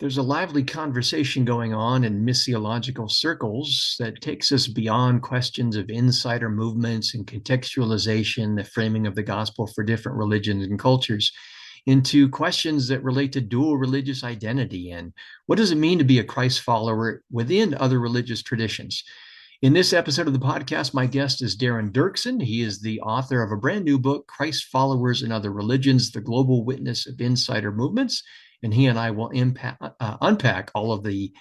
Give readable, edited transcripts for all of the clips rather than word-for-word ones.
There's a lively conversation going on in missiological circles that takes us beyond questions of insider movements and contextualization, the framing of the gospel for different religions and cultures, into questions that relate to dual religious identity and what does it mean to be a Christ follower within other religious traditions. In this episode of the podcast, my guest is Darren Duerksen. He is the author of a brand new book, Christ Followers in Other Religions, The Global Witness of Insider Movements. And he and I will unpack all of the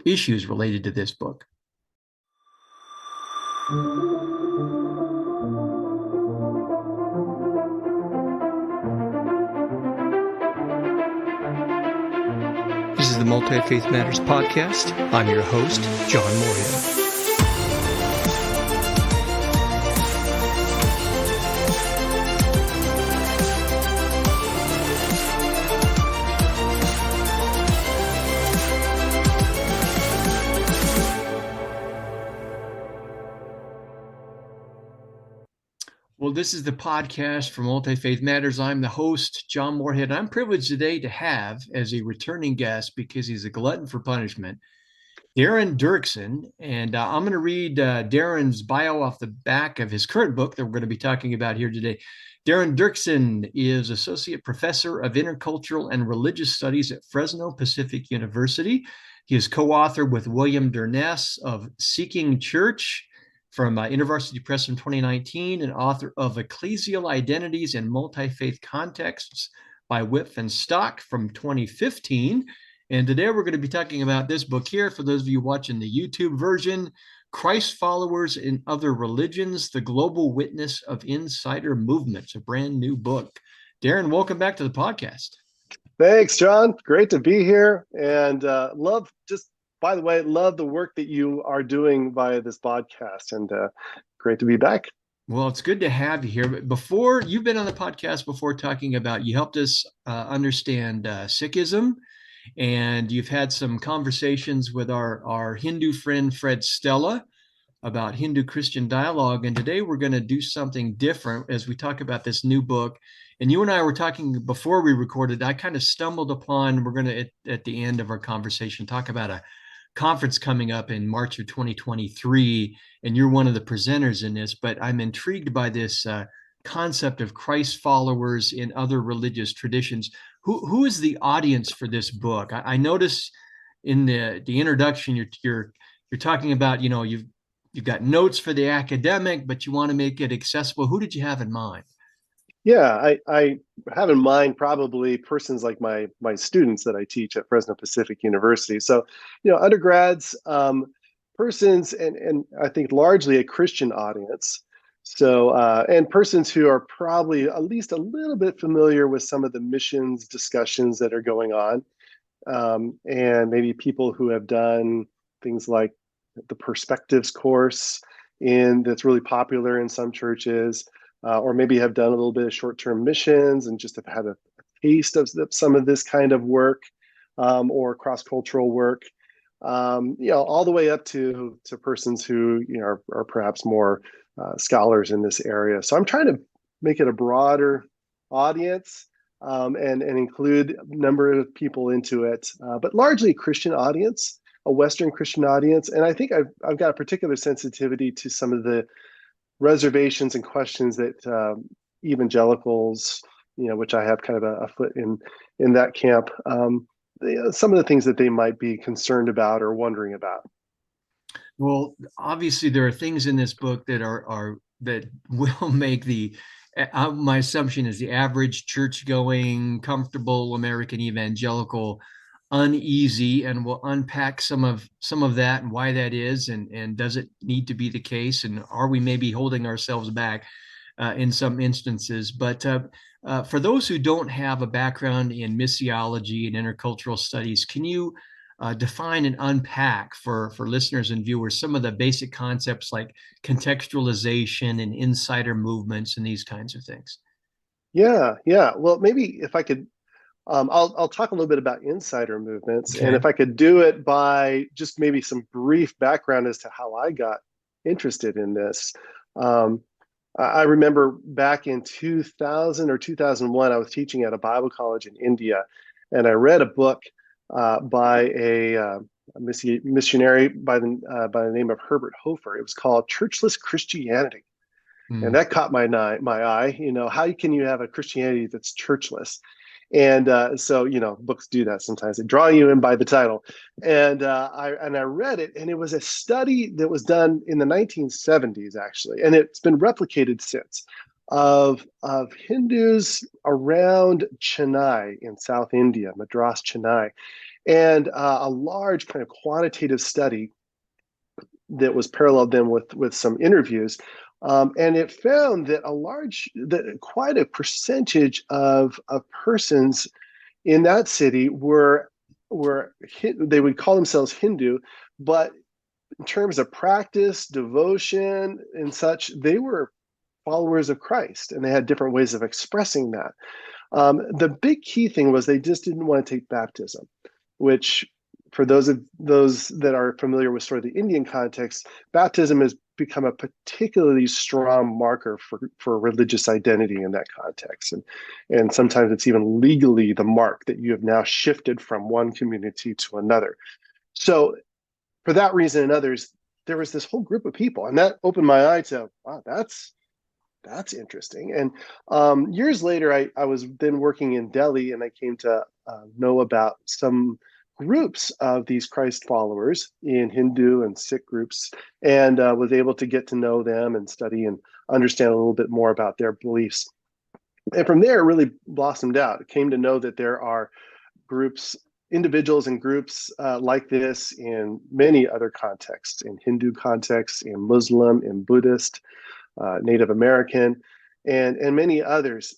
issues related to this book. This is the Multi-Faith Matters podcast. I'm your host, John Moorhead. Well, this is the podcast for Multi-Faith Matters. I'm the host, John Moorhead. I'm privileged today to have as a returning guest, because he's a glutton for punishment, Darren Duerksen. And I'm going to read Darren's bio off the back of his current book that we're going to be talking about here today. Darren Duerksen is Associate Professor of Intercultural and Religious Studies at Fresno Pacific University. He is co-author with William Durness of Seeking Church from InterVarsity Press in 2019, and author of Ecclesial Identities and Multi-Faith Contexts by Whitf and Stock from 2015. And today we're going to be talking about this book here. For those of you watching the YouTube version, Christ Followers in Other Religions, The Global Witness of Insider Movements, a brand new book. Darren, welcome back to the podcast. Thanks, John. Great to be here. And by the way, love the work that you are doing via this podcast, and great to be back. Well, it's good to have you here. But before, you've been on the podcast before talking about, you helped us understand Sikhism, and you've had some conversations with our Hindu friend, Fred Stella, about Hindu-Christian dialogue. And today we're going to do something different as we talk about this new book. And you and I were talking before we recorded, I kind of stumbled upon, we're going to, at the end of our conversation, talk about a conference coming up in March of 2023, and you're one of the presenters in this, but I'm intrigued by this concept of Christ followers in other religious traditions. Who is the audience for this book? I noticed in the introduction, you're talking about, you've got notes for the academic, but you want to make it accessible. Who did you have in mind? Yeah, I have in mind probably persons like my students that I teach at Fresno Pacific University. So, undergrads, persons, and I think largely a Christian audience. So, and persons who are probably at least a little bit familiar with some of the missions discussions that are going on, and maybe people who have done things like the Perspectives course that's really popular in some churches. Or maybe have done a little bit of short-term missions and just have had a taste of some of this kind of work, or cross-cultural work, all the way up to persons who are perhaps more scholars in this area. So I'm trying to make it a broader audience, and include a number of people into it, but largely a Christian audience, a Western Christian audience. And I think I've got a particular sensitivity to some of the reservations and questions that evangelicals, which I have kind of a foot in that camp, some of the things that they might be concerned about or wondering about. Well, obviously there are things in this book that that will make my assumption is the average church-going, comfortable American evangelical uneasy, and we'll unpack some of that and why that is, and does it need to be the case, and are we maybe holding ourselves back in some instances. But for those who don't have a background in missiology and intercultural studies, can you define and unpack for listeners and viewers some of the basic concepts like contextualization and insider movements and these kinds of things? Yeah. Well, maybe if I could, I'll talk a little bit about insider movements, Okay. And if I could do it by just maybe some brief background as to how I got interested in this. I remember back in 2000 or 2001, I was teaching at a Bible college in India, and I read a book by a missionary by the name of Herbert Hofer. It was called Churchless Christianity. And Mm. that caught my eye. How can you have a Christianity that's churchless? And so, books do that sometimes. They draw you in by the title. And I read it, and it was a study that was done in the 1970s, actually, and it's been replicated since, of Hindus around Chennai in South India, Madras, Chennai, and a large kind of quantitative study that was paralleled then with some interviews. And it found that quite a percentage of persons in that city were they would call themselves Hindu, but in terms of practice, devotion, and such, they were followers of Christ, and they had different ways of expressing that. The big key thing was they just didn't want to take baptism, which, for those that are familiar with sort of the Indian context, baptism has become a particularly strong marker for religious identity in that context. And sometimes it's even legally the mark that you have now shifted from one community to another. So for that reason and others, there was this whole group of people, and that opened my eye to, wow, that's interesting. And years later, I was then working in Delhi, and I came to know about some groups of these Christ followers in Hindu and Sikh groups, and was able to get to know them and study and understand a little bit more about their beliefs. And from there, it really blossomed out. It came to know that there are groups, individuals and groups like this in many other contexts, in Hindu contexts, in Muslim, in Buddhist, Native American, and many others.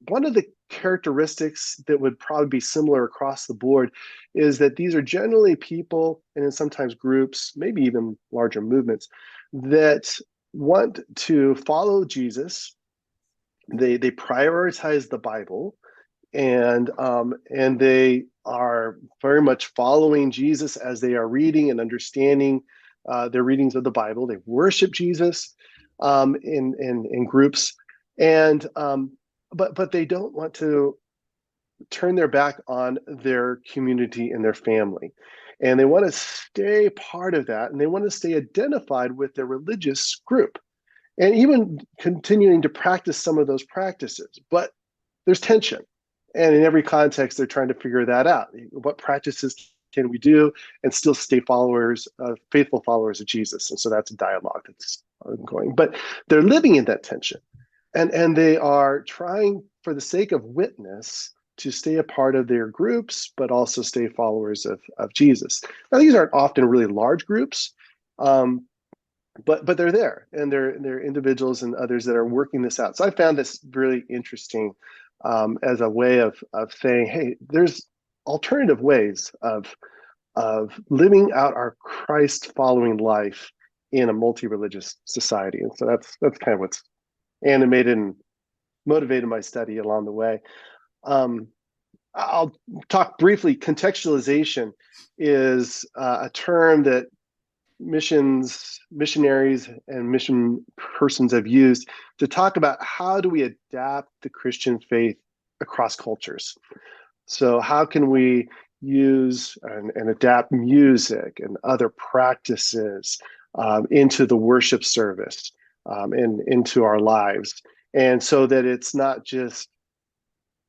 One of the characteristics that would probably be similar across the board is that these are generally people, and in sometimes groups, maybe even larger movements, that want to follow Jesus. They prioritize the Bible, and they are very much following Jesus as they are reading and understanding their readings of the Bible. They worship Jesus in groups, and but they don't want to turn their back on their community and their family, and they want to stay part of that, and they want to stay identified with their religious group, and even continuing to practice some of those practices. But there's tension, and in every context, they're trying to figure that out. What practices can we do and still stay faithful followers of Jesus? And so that's a dialogue that's ongoing. But they're living in that tension, and they are trying, for the sake of witness, to stay a part of their groups, but also stay followers of Jesus. Now, these aren't often really large groups, but they're there, and they're individuals and others that are working this out. So I found this really interesting as a way of saying, hey, there's alternative ways of living out our Christ following life in a multi-religious society. And so that's kind of what's animated and motivated my study along the way. I'll talk briefly. Contextualization is a term that missionaries and mission persons have used to talk about how do we adapt the Christian faith across cultures. So how can we use and adapt music and other practices into the worship service and into our lives, and so that it's not just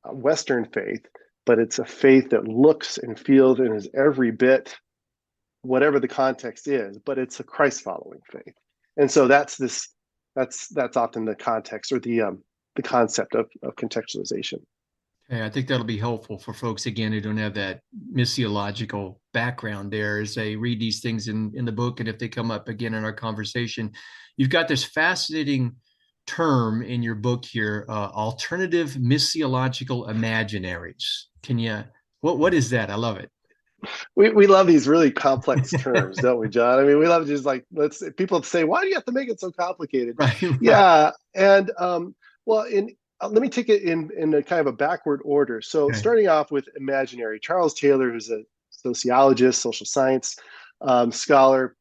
a Western faith, but it's a faith that looks and feels and is every bit whatever the context is, but it's a Christ following faith. And so that's often the context or the concept of contextualization. Yeah, I think that'll be helpful for folks, again, who don't have that missiological background there as they read these things in the book. And if they come up again in our conversation, you've got this fascinating term in your book here, alternative missiological imaginaries. What is that? I love it. We love these really complex terms, don't we, John? I mean, we love just like, people say, why do you have to make it so complicated? Right, right. Yeah. And well, let me take it in a kind of a backward order. So Okay. starting off with imaginary, Charles Taylor, who's a sociologist, social science scholar,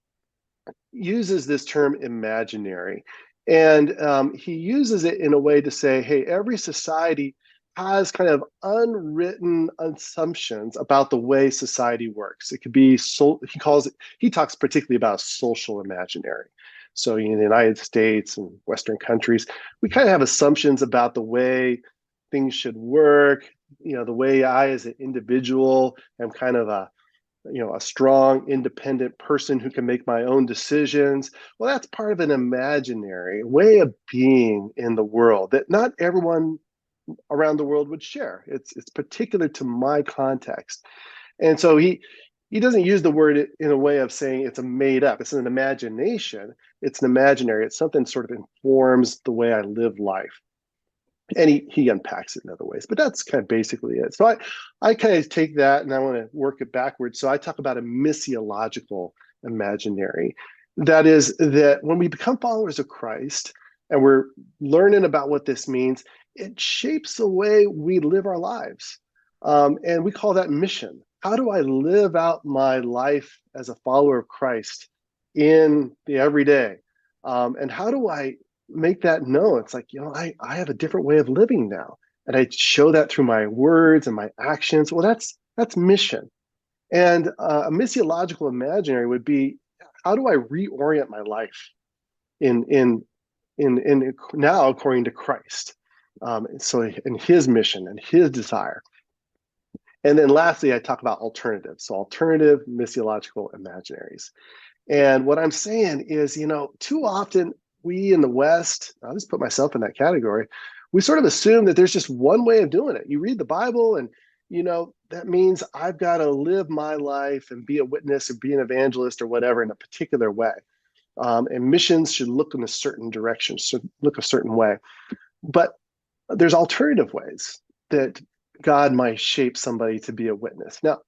uses this term imaginary. And he uses it in a way to say, hey, every society has kind of unwritten assumptions about the way society works. It could be he talks particularly about a social imaginary. So in the United States and Western countries, we kind of have assumptions about the way things should work, the way I as an individual am kind of a strong, independent person who can make my own decisions. Well, that's part of an imaginary way of being in the world that not everyone around the world would share. It's particular to my context. And so he doesn't use the word in a way of saying it's a made up. It's an imagination. It's an imaginary. It's something that sort of informs the way I live life. And he unpacks it in other ways, but that's kind of basically it. So I kind of take that and I want to work it backwards. So I talk about a missiological imaginary. That is that when we become followers of Christ and we're learning about what this means, it shapes the way we live our lives. And we call that mission. How do I live out my life as a follower of Christ in the everyday? And how do I make that known? It's like, I have a different way of living now. And I show that through my words and my actions. Well, that's mission. And a missiological imaginary would be, how do I reorient my life in now according to Christ? So in his mission and his desire. And then lastly, I talk about alternatives. So alternative missiological imaginaries. And what I'm saying is, too often we in the West, I'll just put myself in that category, we sort of assume that there's just one way of doing it. You read the Bible and, that means I've got to live my life and be a witness or be an evangelist or whatever in a particular way. And missions should look in a certain direction, should look a certain way. But there's alternative ways that God might shape somebody to be a witness. Now,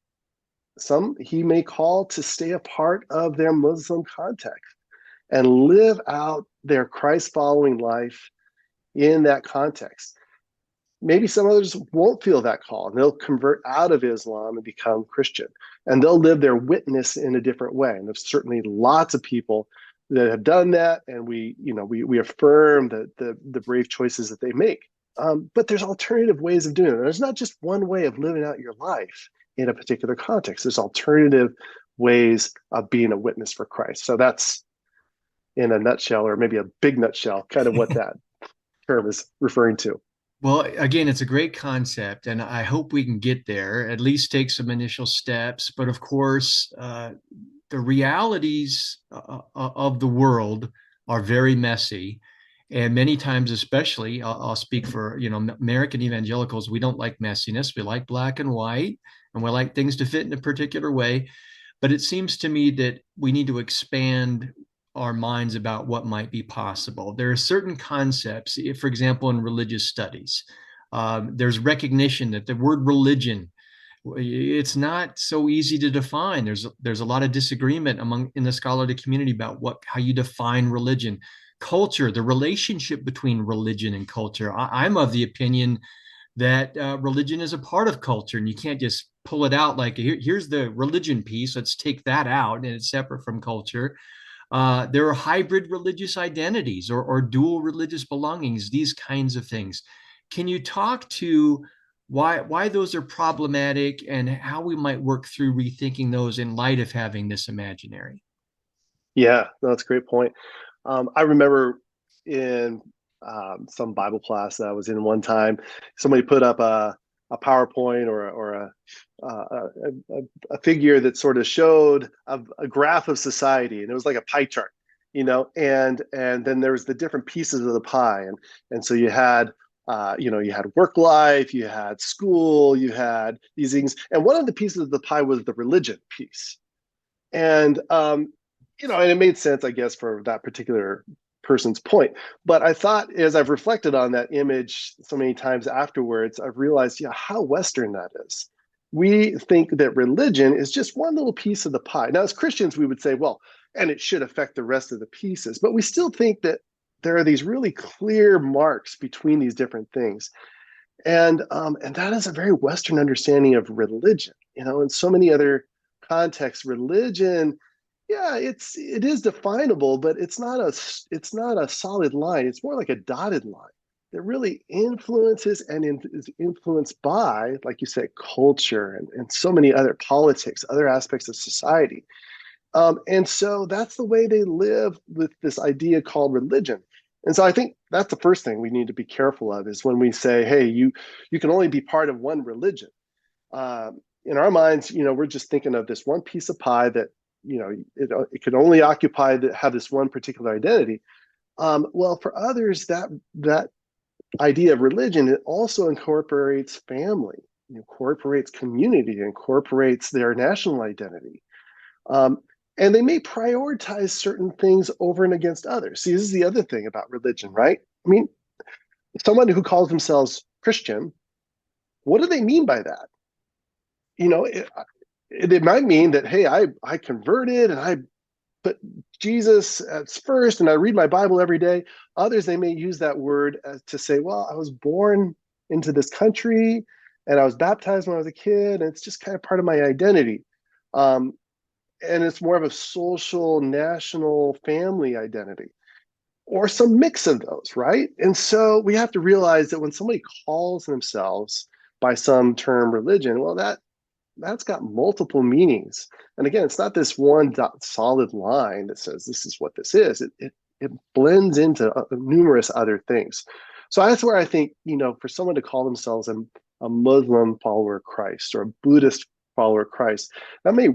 some he may call to stay a part of their Muslim context and live out their Christ following life in that context. Maybe some others won't feel that call and they'll convert out of Islam and become Christian and they'll live their witness in a different way. And there's certainly lots of people that have done that. And we affirm the brave choices that they make. But there's alternative ways of doing it. There's not just one way of living out your life in a particular context. There's alternative ways of being a witness for Christ. So that's in a nutshell, or maybe a big nutshell, kind of what that term is referring to. Well, again, it's a great concept, and I hope we can get there, at least take some initial steps. But of course, the realities of the world are very messy. And many times, especially, I'll speak for, American evangelicals, we don't like messiness. We like black and white, and we like things to fit in a particular way. But it seems to me that we need to expand our minds about what might be possible. There are certain concepts, for example, in religious studies, there's recognition that the word religion, it's not so easy to define. There's a lot of disagreement in the scholarly community about how you define religion. Culture, the relationship between religion and culture. I'm of the opinion that religion is a part of culture, and you can't just pull it out like here's the religion piece. Let's take that out, and it's separate from culture. There are hybrid religious identities or dual religious belongings, these kinds of things. Can you talk to why those are problematic and how we might work through rethinking those in light of having this imaginary? Yeah, no, that's a great point. I remember in some Bible class that I was in one time, somebody put up a PowerPoint or a figure that sort of showed a graph of society, and it was like a pie chart, and then there was the different pieces of the pie, and so you had you had work life, you had school, you had these things, and one of the pieces of the pie was the religion piece, and and it made sense, I guess, for that particular person's point. But I thought, as I've reflected on that image so many times afterwards, I've realized, how Western that is. We think that religion is just one little piece of the pie. Now, as Christians, we would say, well, and it should affect the rest of the pieces. But we still think that there are these really clear marks between these different things. And that is a very Western understanding of religion. In so many other contexts, religion, yeah, it is definable, but it's not a solid line. It's more like a dotted line. that really influences and is influenced by, like you said, culture and so many other politics, other aspects of society. And so that's the way they live with this idea called religion. And so I think that's the first thing we need to be careful of is when we say, hey, you can only be part of one religion. In our minds, we're just thinking of this one piece of pie that, it could only have this one particular identity. Well, for others, that idea of religion, it also incorporates family, incorporates community, incorporates their national identity. Um, and they may prioritize certain things over and against others. See, this is the other thing about religion, right? I mean, someone who calls themselves Christian, what do they mean by that? You know, it might mean that, hey, I converted and I put Jesus as first and I read my Bible every day. Others, they may use that word to say, well, I was born into this country and I was baptized when I was a kid, and it's just kind of part of my identity. Um, and it's more of a social, national, family identity, or some mix of those, right? And so we have to realize that when somebody calls themselves by some term religion, well, that's got multiple meanings. And again, it's not this one solid line that says this is what this is. It blends into numerous other things. So that's where I think, for someone to call themselves a Muslim follower of Christ or a Buddhist follower of Christ, that may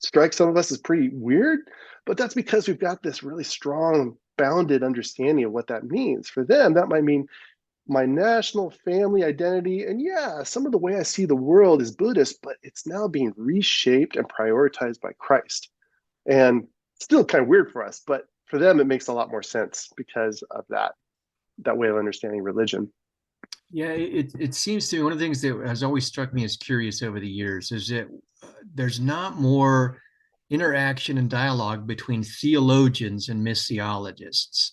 strike some of us as pretty weird, but that's because we've got this really strong, bounded understanding of what that means. For them, that might mean my national family identity. And yeah, some of the way I see the world is Buddhist, but it's now being reshaped and prioritized by Christ. And still kind of weird for us, but for them, it makes a lot more sense because of that way of understanding religion. Yeah, it seems to me one of the things that has always struck me as curious over the years is that there's not more interaction and dialogue between theologians and missiologists.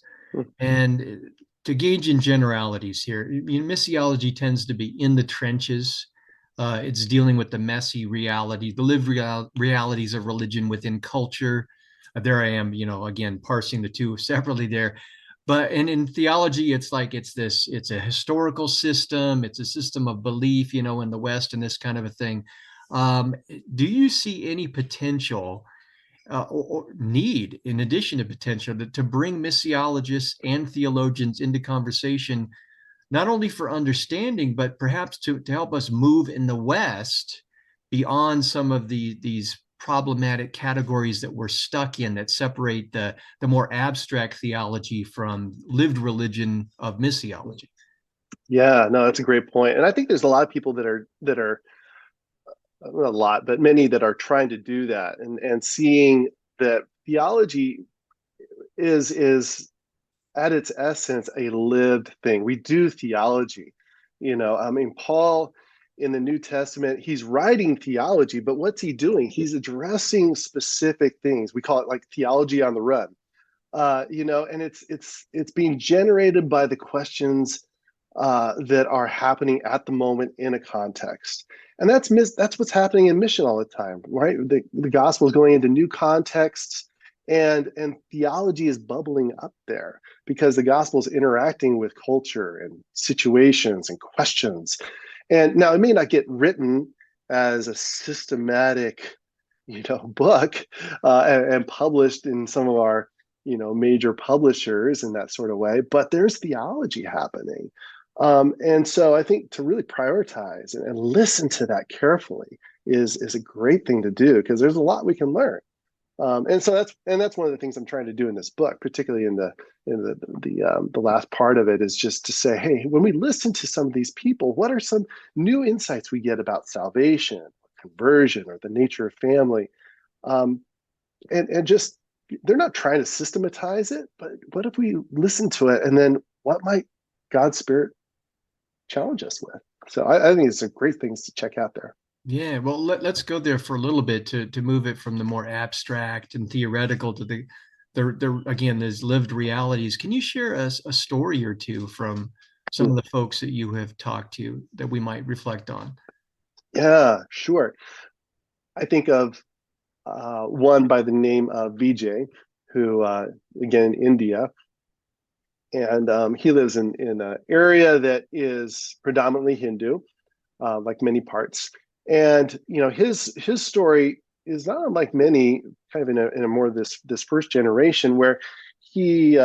And to gauge in generalities here, missiology tends to be in the trenches. It's dealing with the messy reality, the lived realities of religion within culture. There I am, again, parsing the two separately there. But and in theology, it's a historical system, it's a system of belief, in the West and this kind of a thing. Do you see any potential or need, in addition to potential, to bring missiologists and theologians into conversation, not only for understanding, but perhaps to help us move in the West beyond some of these problematic categories that we're stuck in that separate the more abstract theology from lived religion of missiology? Yeah, no, that's a great point. And I think there's a lot of people that are not a lot, but many that are trying to do that and seeing that theology is at its essence a lived thing. We do theology. I mean, Paul in the New Testament, he's writing theology, but what's he doing? He's addressing specific things. We call it like theology on the run. And it's being generated by the questions that are happening at the moment in a context. And that's what's happening in mission all the time, right? The gospel is going into new contexts, and theology is bubbling up there because the gospel is interacting with culture and situations and questions. And now it may not get written as a systematic, book and published in some of our major publishers in that sort of way, but there's theology happening. And so I think to really prioritize and listen to that carefully is a great thing to do because there's a lot we can learn. And so that's one of the things I'm trying to do in this book, particularly in the last part of it, is just to say, hey, when we listen to some of these people, what are some new insights we get about salvation, conversion, or the nature of family? Um, and just they're not trying to systematize it, but what if we listen to it, and then what might God's Spirit challenge us with? So I think it's a great things to check out there. Yeah, well, let's go there for a little bit to move it from the more abstract and theoretical to the again, these lived realities. Can you share a story or two from some of the folks that you have talked to that we might reflect on? Yeah, sure. I think of one by the name of Vijay, who again in India, and he lives in an area that is predominantly Hindu, like many parts. And his story is not unlike many, kind of in a more this first generation, where he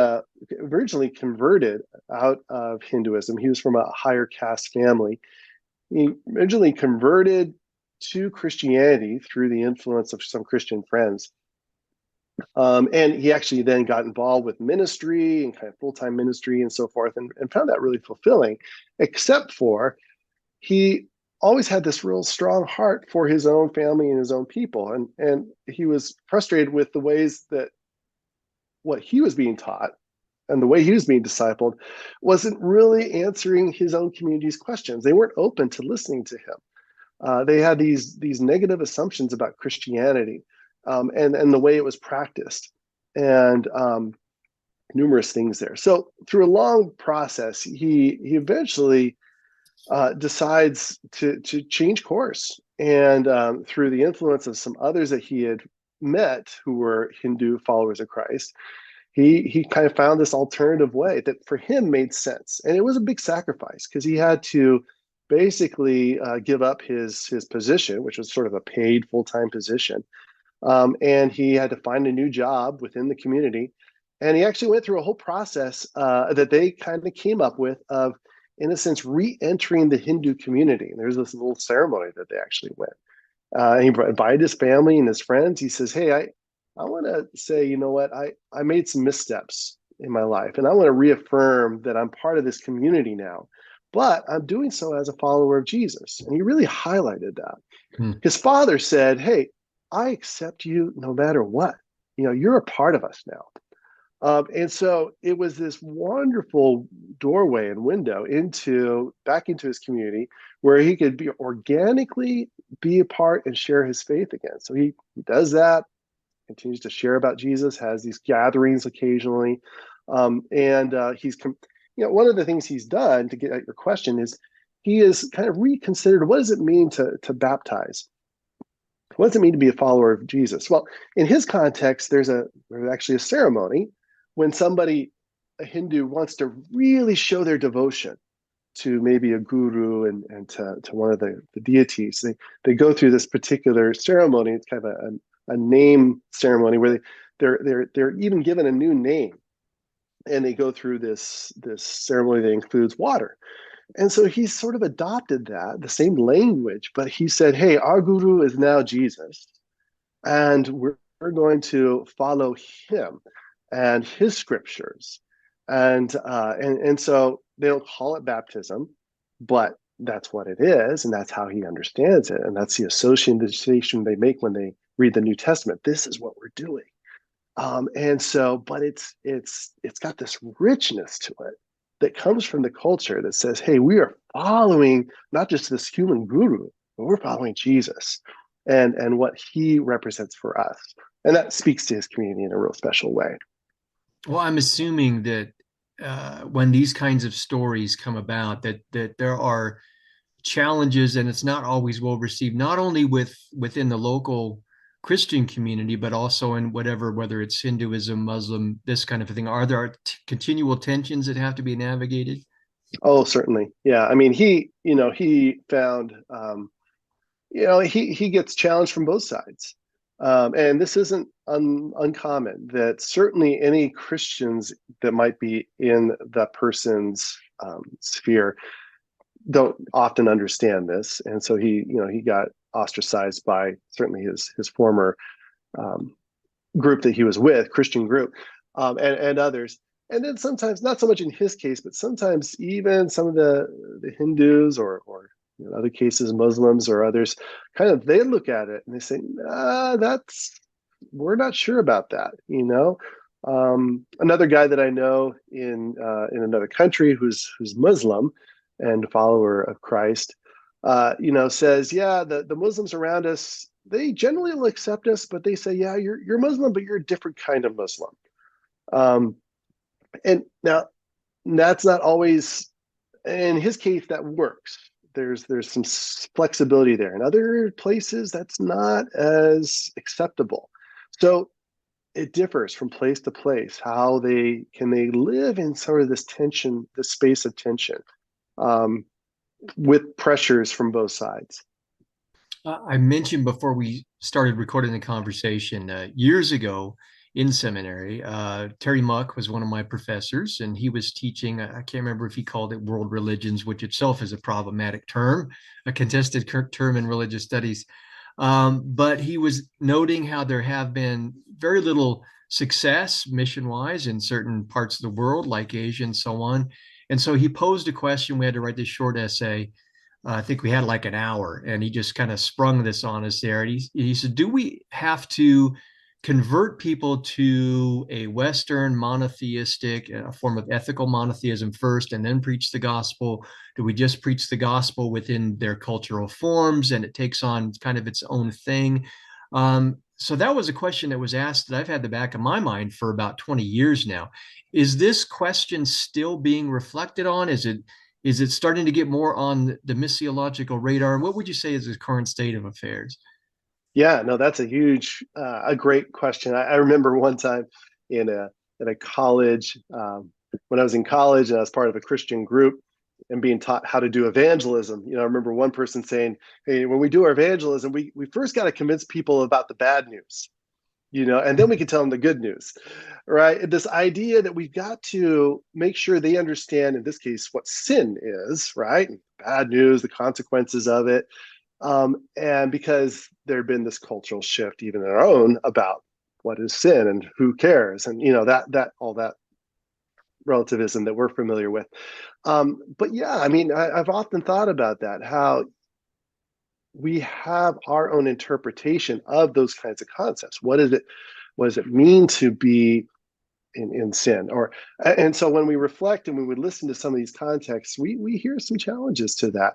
originally converted out of Hinduism. He was from a higher caste family. He originally converted to Christianity through the influence of some Christian friends. And he actually then got involved with ministry and kind of full-time ministry and so forth, and found that really fulfilling, except for he always had this real strong heart for his own family and his own people. And he was frustrated with the ways that what he was being taught and the way he was being discipled wasn't really answering his own community's questions. They weren't open to listening to him. They had these negative assumptions about Christianity, and the way it was practiced, and numerous things there. So through a long process, he eventually decides to change course, and through the influence of some others that he had met who were Hindu followers of Christ, he kind of found this alternative way that for him made sense. And it was a big sacrifice because he had to basically give up his position, which was sort of a paid full-time position, and he had to find a new job within the community. And he actually went through a whole process that they kind of came up with of, in a sense, re-entering the Hindu community. And there's this little ceremony that they actually went. He invited his family and his friends. He says, "Hey, I want to say, you know what, I made some missteps in my life, and I want to reaffirm that I'm part of this community now, but I'm doing so as a follower of Jesus." And he really highlighted that. Hmm. His father said, "Hey, I accept you no matter what. You're a part of us now." And so it was this wonderful doorway and window back into his community, where he could be organically be a part and share his faith again. So he does that, continues to share about Jesus, has these gatherings occasionally, and he's one of the things he's done, to get at your question, is he has kind of reconsidered, what does it mean to baptize? What does it mean to be a follower of Jesus? Well, in his context, there's actually a ceremony when a Hindu, wants to really show their devotion to maybe a guru and to one of the deities. They go through this particular ceremony. It's kind of a name ceremony where they're even given a new name, and they go through this ceremony that includes water. And so he sort of adopted the same language, but he said, "Hey, our guru is now Jesus, and we're going to follow him and his scriptures." And so they don't call it baptism, but that's what it is, and that's how he understands it, and that's the association they make when they read the New Testament. This is what we're doing. And so, but it's got this richness to it that comes from the culture that says, "Hey, we are following not just this human guru, but we're following Jesus and what he represents for us." And that speaks to his community in a real special way. Well, I'm assuming that when these kinds of stories come about, that there are challenges, and it's not always well received, not only within the local Christian community, but also in whether it's Hinduism, Muslim, this kind of thing. Are there continual tensions that have to be navigated? Oh, certainly. Yeah. I mean, he found, he gets challenged from both sides. And this isn't uncommon, that certainly any Christians that might be in that person's sphere don't often understand this. And so he got ostracized by certainly his former um, group that he was with, Christian group, and others. And then sometimes, not so much in his case, but sometimes even some of the Hindus, or in other cases, Muslims or others, kind of, they look at it and they say, we're not sure about that. Another guy that I know in another country who's Muslim and a follower of Christ, says, "Yeah, the Muslims around us, they generally will accept us, but they say, yeah, you're Muslim, but you're a different kind of Muslim." Um, and now that's not always, in his case, that works. There's some flexibility there. In other places, that's not as acceptable. So it differs from place to place. How they live in sort of this tension, this space of tension, um, with pressures from both sides. I mentioned before we started recording the conversation years ago in seminary, Terry Muck was one of my professors, and he was teaching. I can't remember if he called it world religions, which itself is a problematic term, a contested term in religious studies. But he was noting how there have been very little success mission wise in certain parts of the world, like Asia and so on. And so he posed a question. We had to write this short essay. I think we had like an hour, and he just kind of sprung this on us there. And he said, do we have to convert people to a Western monotheistic form of ethical monotheism first and then preach the gospel? Do we just preach the gospel within their cultural forms and it takes on kind of its own thing? So that was a question that was asked that I've had the back of my mind for about 20 years now. Is this question still being reflected on? Is it starting to get more on the missiological radar? What would you say is the current state of affairs? Yeah, no, that's a great question. I remember one time in a college, when I was in college and I was part of a Christian group and being taught how to do evangelism. I remember one person saying, "Hey, when we do our evangelism, we first got to convince people about the bad news, and then we can tell them the good news, right?" And this idea that we've got to make sure they understand, in this case, what sin is, right? Bad news, the consequences of it. And because there had been this cultural shift, even in our own, about what is sin and who cares, and that all that relativism that we're familiar with. But yeah, I mean, I've often thought about that, how we have our own interpretation of those kinds of concepts. What does it mean to be in sin? And so when we reflect and we would listen to some of these contexts, we hear some challenges to that.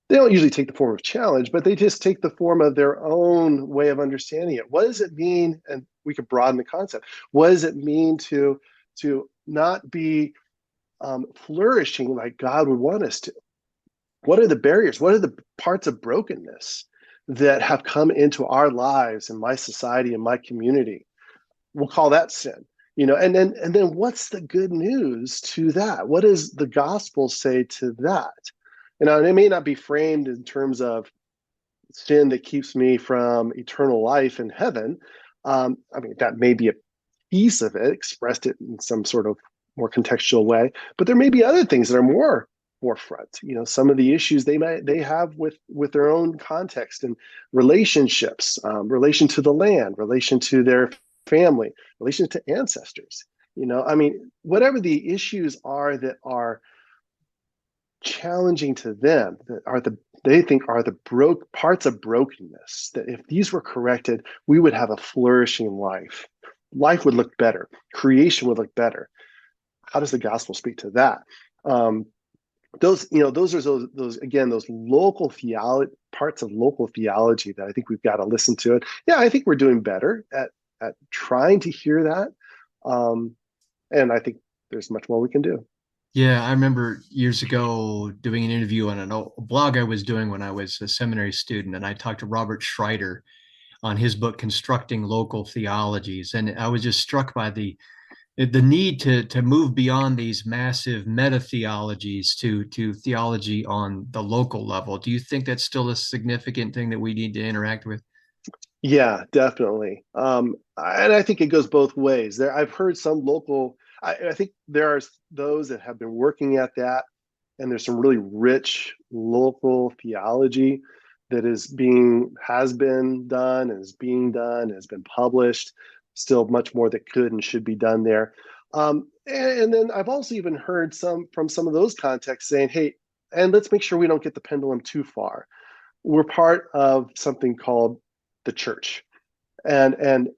They don't usually take the form of challenge, but they just take the form of their own way of understanding it. What does it mean? And we could broaden the concept. What does it mean to not be flourishing like God would want us to? What are the barriers? What are the parts of brokenness that have come into our lives and my society and my community? We'll call that sin. And then what's the good news to that? What does the gospel say to that? And it may not be framed in terms of sin that keeps me from eternal life in heaven. I mean, that may be a piece of it, expressed it in some sort of more contextual way, but there may be other things that are more forefront. Some of the issues they have with their own context and relationships, relation to the land, relation to their family, relation to ancestors. I mean, whatever the issues are that are challenging to them, that are they think are the parts of brokenness, that if these were corrected, we would have a flourishing life. Life would look better. Creation would look better. How does the gospel speak to that? Those are those again, those local theology, parts of local theology that I think we've got to listen to it. Yeah, I think we're doing better at trying to hear that. And I think there's much more we can do. Yeah, I remember years ago doing an interview on a blog I was doing when I was a seminary student, and I talked to Robert Schreiter on his book Constructing Local Theologies, and I was just struck by the need to move beyond these massive meta theologies to theology on the local level. Do you think that's still a significant thing that we need to interact with? Yeah, definitely. And I think it goes both ways. I've heard some local. I think there are those that have been working at that, and there's some really rich local theology that has been done, and is being done, has been published. Still, much more that could and should be done there. And then I've also even heard from some of those contexts saying, "Hey, and let's make sure we don't get the pendulum too far. We're part of something called the church, and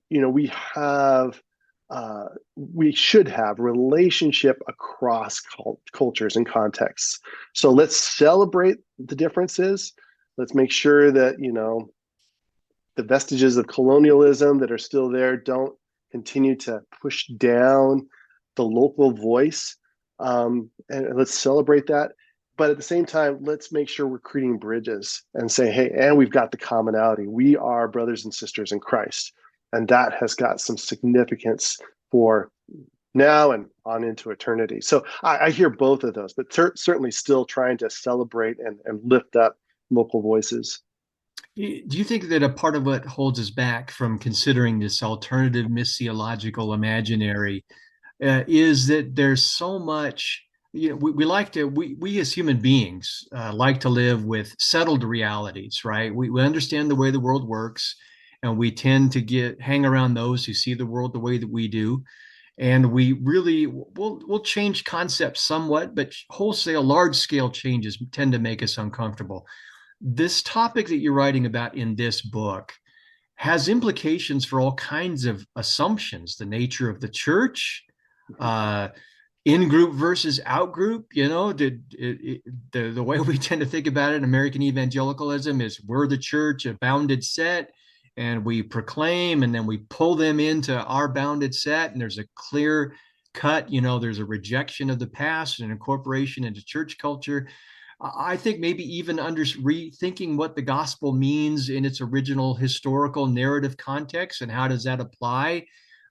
we should have relationship across cultures and contexts. So let's celebrate the differences. Let's make sure that the vestiges of colonialism that are still there don't continue to push down the local voice, and let's celebrate that. But at the same time, let's make sure we're creating bridges and say, hey, and we've got the commonality. We are brothers and sisters in Christ. And that has got some significance for now and on into eternity. So I hear both of those, but certainly still trying to celebrate and lift up local voices. Do you think that a part of what holds us back from considering this alternative missiological imaginary is that there's so much, we like to, we as human beings like to live with settled realities, right? We understand the way the world works, and we tend to hang around those who see the world the way that we do. And we really we'll change concepts somewhat, but wholesale, large scale changes tend to make us uncomfortable. This topic that you're writing about in this book has implications for all kinds of assumptions, the nature of the church, uh, in group versus out group. The way we tend to think about it in American evangelicalism is we're the church, a bounded set, and we proclaim, and then we pull them into our bounded set, and there's a clear cut, there's a rejection of the past and incorporation into church culture. I think maybe even rethinking what the gospel means in its original historical narrative context, and how does that apply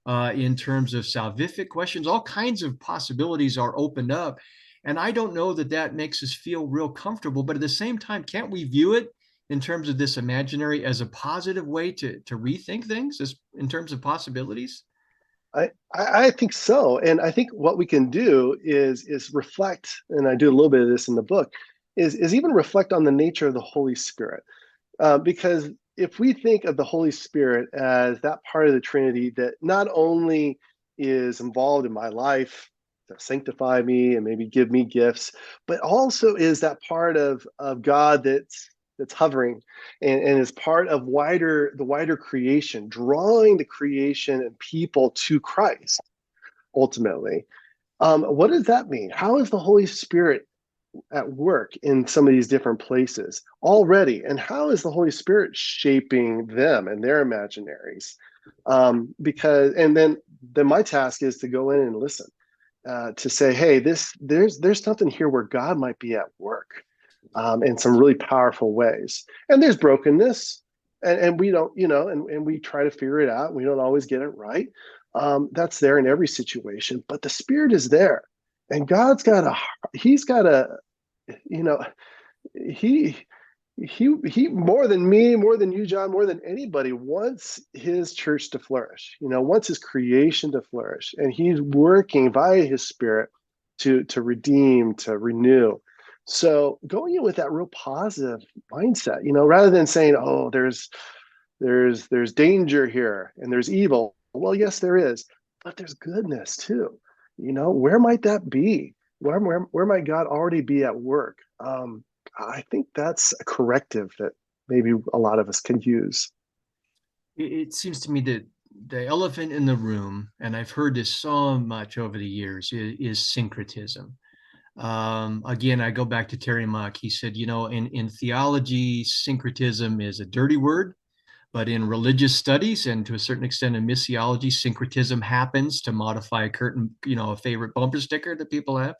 in terms of salvific questions. All kinds of possibilities are opened up. And I don't know that that makes us feel real comfortable, but at the same time, can't we view it in terms of this imaginary as a positive way to rethink things as, in terms of possibilities? I think so. And I think what we can do is reflect, and I do a little bit of this in the book, is even reflect on the nature of the Holy Spirit. Because if we think of the Holy Spirit as that part of the Trinity that not only is involved in my life to sanctify me and maybe give me gifts, but also is that part of God that's hovering and is part of the wider creation, drawing the creation and people to Christ ultimately. What does that mean? How is the Holy Spirit at work in some of these different places already, and how is the Holy Spirit shaping them and their imaginaries? Because and then my task is to go in and listen, to say, hey, there's something here where God might be at work in some really powerful ways, and there's brokenness, and we don't, and we try to figure it out. We don't always get it right. That's there in every situation, but the Spirit is there, and he's got a, you know, he he more than me, more than you, John, more than anybody wants his church to flourish, wants his creation to flourish, and he's working via his Spirit to redeem, to renew. So going in with that real positive mindset, rather than saying, oh, there's danger here and there's evil. Well, yes, there is, but there's goodness too. Where might that be? Where might God already be at work? I think that's a corrective that maybe a lot of us can use. It seems to me that the elephant in the room, and I've heard this so much over the years, is syncretism. Again, I go back to Terry Mock. He said, in theology, syncretism is a dirty word, but in religious studies and to a certain extent in missiology, syncretism happens to modify a favorite bumper sticker that people have.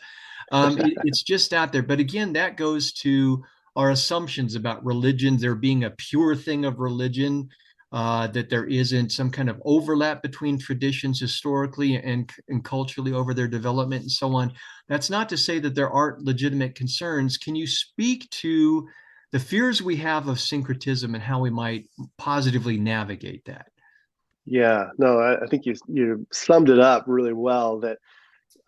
It's just out there. But again, that goes to our assumptions about religion, there being a pure thing of religion, that there isn't some kind of overlap between traditions historically and culturally over their development and so on. That's not to say that there aren't legitimate concerns. Can you speak to the fears we have of syncretism and how we might positively navigate that? Yeah, no, I think you summed it up really well. That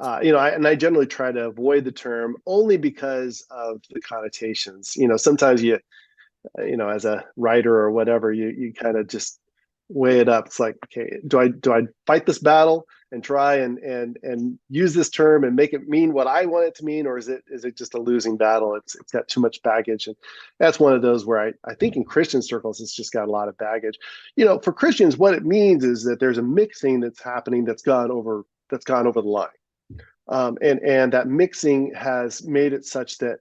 I generally try to avoid the term only because of the connotations. Sometimes as a writer or whatever, you kind of just weigh it up. It's like, okay, do I fight this battle and try and use this term and make it mean what I want it to mean, or is it just a losing battle? It's got too much baggage, and that's one of those where I think in Christian circles it's just got a lot of baggage. For Christians, what it means is that there's a mixing that's happening that's gone over the line, and that mixing has made it such that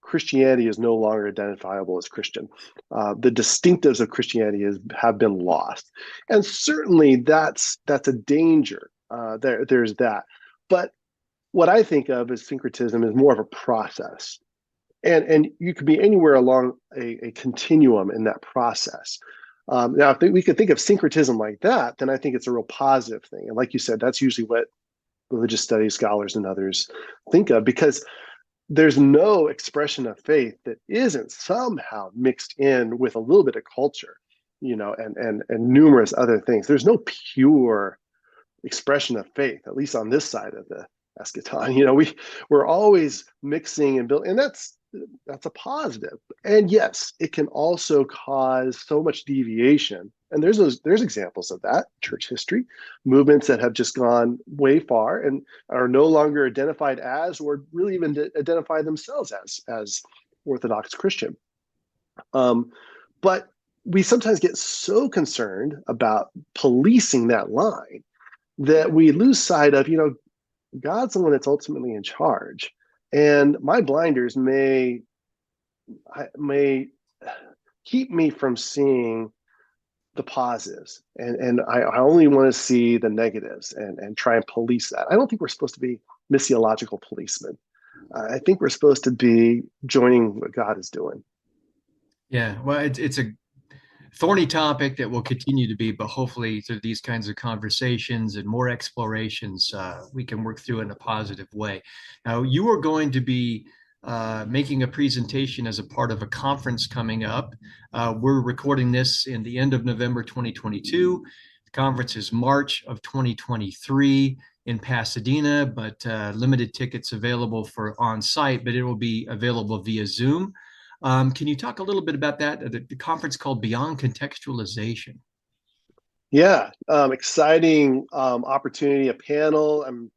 Christianity is no longer identifiable as Christian. The distinctives of Christianity have been lost, and certainly that's a danger. There's that, but what I think of as syncretism is more of a process, and you could be anywhere along a continuum in that process. Now, if we could think of syncretism like that, then I think it's a real positive thing. And like you said, that's usually what religious studies scholars and others think of, because there's no expression of faith that isn't somehow mixed in with a little bit of culture, and numerous other things. There's no pure expression of faith, at least on this side of the eschaton. We're always mixing and building, and that's a positive. And yes, it can also cause so much deviation. And there's examples of that, church history, movements that have just gone way far and are no longer identified as, or really even identify themselves as Orthodox Christian. But we sometimes get so concerned about policing that line that we lose sight of, God's the one that's ultimately in charge. And my blinders may keep me from seeing the positives, and I only want to see the negatives and try and police that. I don't think we're supposed to be missiological policemen. I think we're supposed to be joining what God is doing. Yeah, well, it's a thorny topic that will continue to be, but hopefully through these kinds of conversations and more explorations, we can work through it in a positive way. Now, you are going to be making a presentation as a part of a conference coming up. We're recording this in the end of November 2022. The conference is March of 2023 in Pasadena, but limited tickets available for on-site, but it will be available via Zoom. Can you talk a little bit about that? The conference called Beyond Contextualization. Yeah, exciting opportunity, a panel. I'm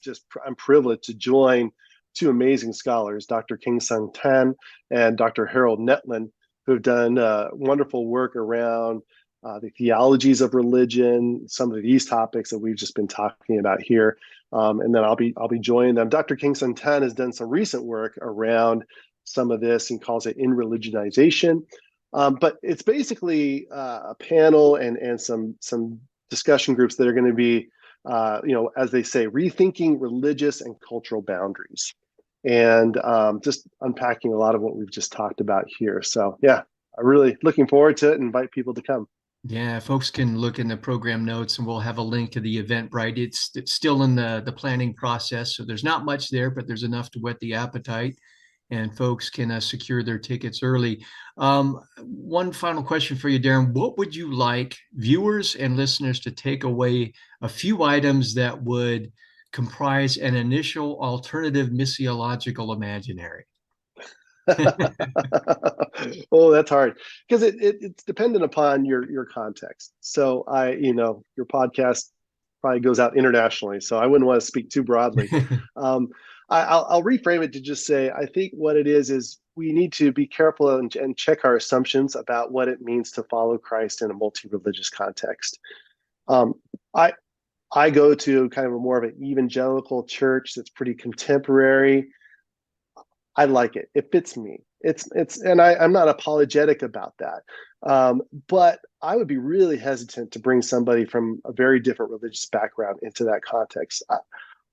privileged to join two amazing scholars, Dr. King-Sung Tan and Dr. Harold Netlin, who have done wonderful work around the theologies of religion, some of these topics that we've just been talking about here. And then I'll be joining them. Dr. King-Sung Tan has done some recent work around some of this and calls it in religionization. But it's basically a panel and some discussion groups that are going to be, as they say, rethinking religious and cultural boundaries, and just unpacking a lot of what we've just talked about here. So yeah, I'm really looking forward to it and invite people to come. Yeah, folks can look in the program notes and we'll have a link to the Eventbrite. It's still in the planning process, so there's not much there, but there's enough to whet the appetite, and folks can secure their tickets early. One final question for you, Darren. What would you like viewers and listeners to take away, a few items that would comprise an initial alternative missiological imaginary? Oh, that's hard because it's dependent upon your context. So your podcast probably goes out internationally, so I wouldn't want to speak too broadly. I'll reframe it to just say I think what it is we need to be careful and check our assumptions about what it means to follow Christ in a multi-religious context. Um, I I go to kind of a more of an evangelical church that's pretty contemporary. I like it. It fits me. And I'm not apologetic about that. But I would be really hesitant to bring somebody from a very different religious background into that context.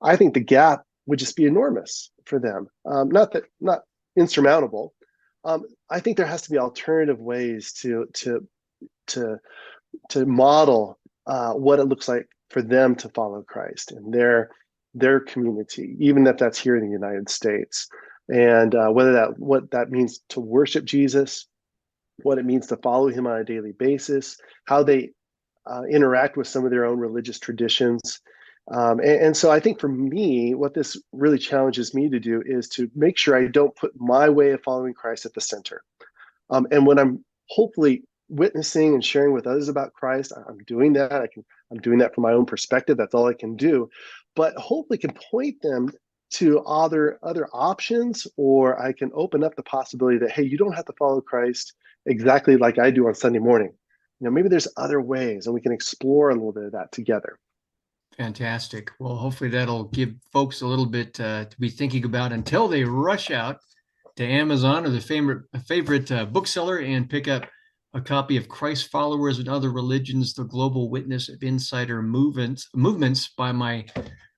I think the gap would just be enormous for them. Not insurmountable. I think there has to be alternative ways to model what it looks like for them to follow Christ in their community, even if that's here in the United States. And what that means to worship Jesus, what it means to follow him on a daily basis, how they interact with some of their own religious traditions. And so I think for me, what this really challenges me to do is to make sure I don't put my way of following Christ at the center. And when I'm hopefully witnessing and sharing with others about Christ, I'm doing that. I'm doing that from my own perspective. That's all I can do. But hopefully can point them to other options, or I can open up the possibility that, hey, you don't have to follow Christ exactly like I do on Sunday morning. Maybe there's other ways, and we can explore a little bit of that together. Fantastic. Well, hopefully that'll give folks a little bit to be thinking about until they rush out to Amazon or the favorite bookseller and pick up a copy of Christ Followers and Other Religions, The Global Witness of Insider Movements by my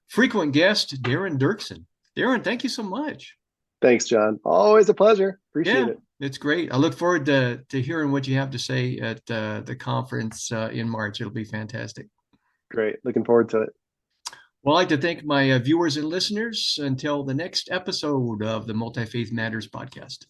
frequent guest, Darren Duerksen. Darren, thank you so much. Thanks, John. Always a pleasure. Appreciate Yeah, it. it's great. I look forward to hearing what you have to say at the conference in March. It'll be fantastic. Great. Looking forward to it. Well, I'd like to thank my viewers and listeners until the next episode of the Multi Faith Matters podcast.